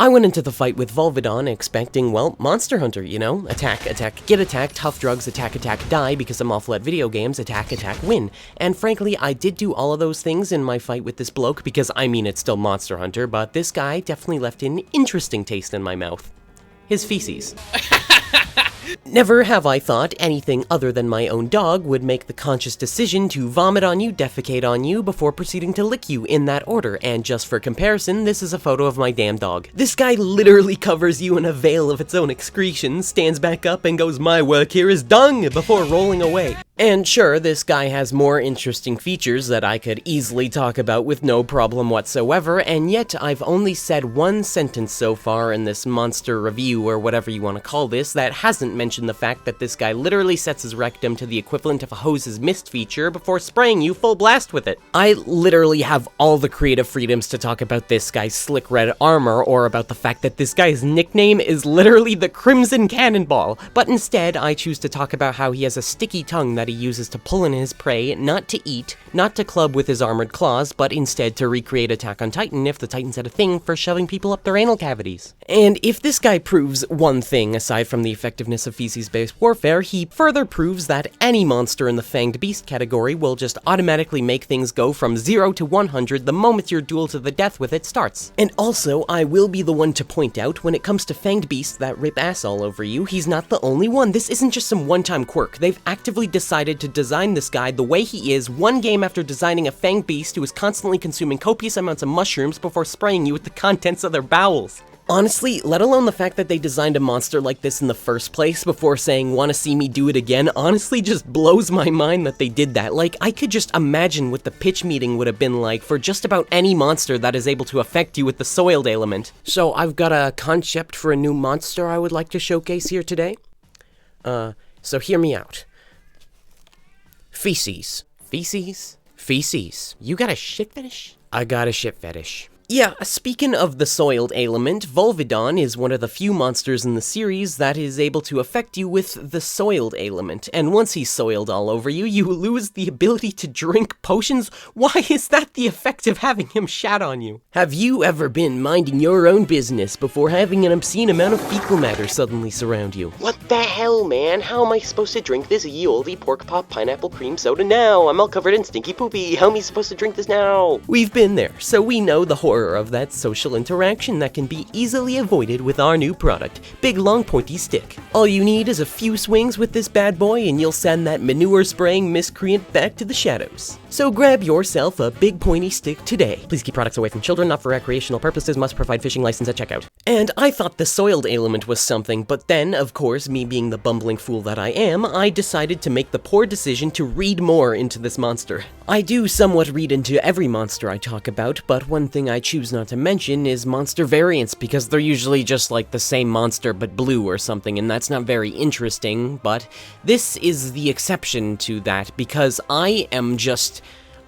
I went into the fight with Volvidon expecting, well, Monster Hunter, you know? Attack, attack, get attacked, tough drugs, attack, attack, die, because I'm awful at video games, attack, attack, win. And frankly, I did do all of those things in my fight with this bloke, because I mean it's still Monster Hunter, but this guy definitely left an interesting taste in my mouth. His feces. Never have I thought anything other than my own dog would make the conscious decision to vomit on you, defecate on you, before proceeding to lick you in that order, and just for comparison, this is a photo of my damn dog. This guy literally covers you in a veil of its own excretions, stands back up and goes, "My work here is done," before rolling away. And sure, this guy has more interesting features that I could easily talk about with no problem whatsoever, and yet I've only said one sentence so far in this monster review, or whatever you want to call this, that hasn't mentioned the fact that this guy literally sets his rectum to the equivalent of a hoses mist feature before spraying you full blast with it. I literally have all the creative freedoms to talk about this guy's slick red armor, or about the fact that this guy's nickname is literally the Crimson Cannonball, but instead I choose to talk about how he has a sticky tongue that he uses to pull in his prey, not to eat, not to club with his armored claws, but instead to recreate Attack on Titan if the Titans had a thing for shoving people up their anal cavities. And if this guy proves one thing aside from the effectiveness of feces-based warfare, he further proves that any monster in the Fanged Beast category will just automatically make things go from 0 to 100 the moment your duel to the death with it starts. And also, I will be the one to point out, when it comes to Fanged Beasts that rip ass all over you, he's not the only one. This isn't just some one-time quirk. They've actively decided to design this guy the way he is one game after designing a Fanged Beast who is constantly consuming copious amounts of mushrooms before spraying you with the contents of their bowels. Honestly, let alone the fact that they designed a monster like this in the first place before saying, "Wanna see me do it again?" honestly just blows my mind that they did that. Like, I could just imagine what the pitch meeting would have been like for just about any monster that is able to affect you with the soiled element. So I've got a concept for a new monster I would like to showcase here today. So hear me out. Feces. Feces? Feces. You got a shit fetish? I got a shit fetish. Yeah, speaking of the soiled element, Volvidon is one of the few monsters in the series that is able to affect you with the soiled element, and once he's soiled all over you, you lose the ability to drink potions? Why is that the effect of having him shat on you? Have you ever been minding your own business before having an obscene amount of fecal matter suddenly surround you? What the hell, man? How am I supposed to drink this ye olde pork pop pineapple cream soda now? I'm all covered in stinky poopy. How am I supposed to drink this now? We've been there, so we know the horror of that social interaction that can be easily avoided with our new product, Big Long Pointy Stick. All you need is a few swings with this bad boy and you'll send that manure-spraying miscreant back to the shadows. So grab yourself a big pointy stick today. Please keep products away from children, not for recreational purposes, must provide fishing license at checkout. And I thought the soiled element was something, but then, of course, me being the bumbling fool that I am, I decided to make the poor decision to read more into this monster. I do somewhat read into every monster I talk about, but one thing I choose not to mention is monster variants, because they're usually just like the same monster but blue or something, and that's not very interesting, but this is the exception to that, because I am just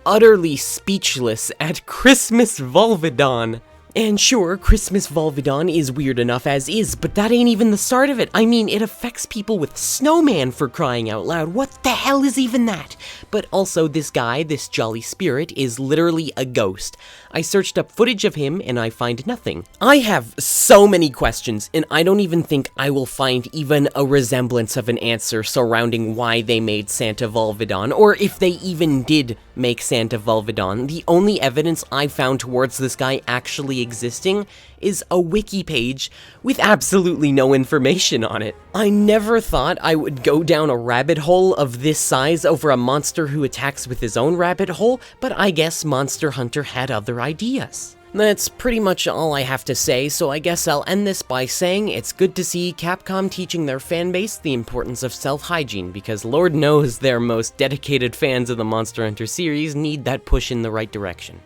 utterly speechless at Christmas Volvidon. And sure, Christmas Volvidon is weird enough as is, but that ain't even the start of it. I mean, it affects people with snowman, for crying out loud. What the hell is even that? But also, this guy, this jolly spirit, is literally a ghost. I searched up footage of him, and I find nothing. I have so many questions, and I don't even think I will find even a resemblance of an answer surrounding why they made Santa Volvidon, or if they even did make Santa Volvidon. The only evidence I found towards this guy actually existing is a wiki page with absolutely no information on it. I never thought I would go down a rabbit hole of this size over a monster who attacks with his own rabbit hole, but I guess Monster Hunter had other ideas. That's pretty much all I have to say, so I guess I'll end this by saying it's good to see Capcom teaching their fanbase the importance of self-hygiene, because Lord knows their most dedicated fans of the Monster Hunter series need that push in the right direction.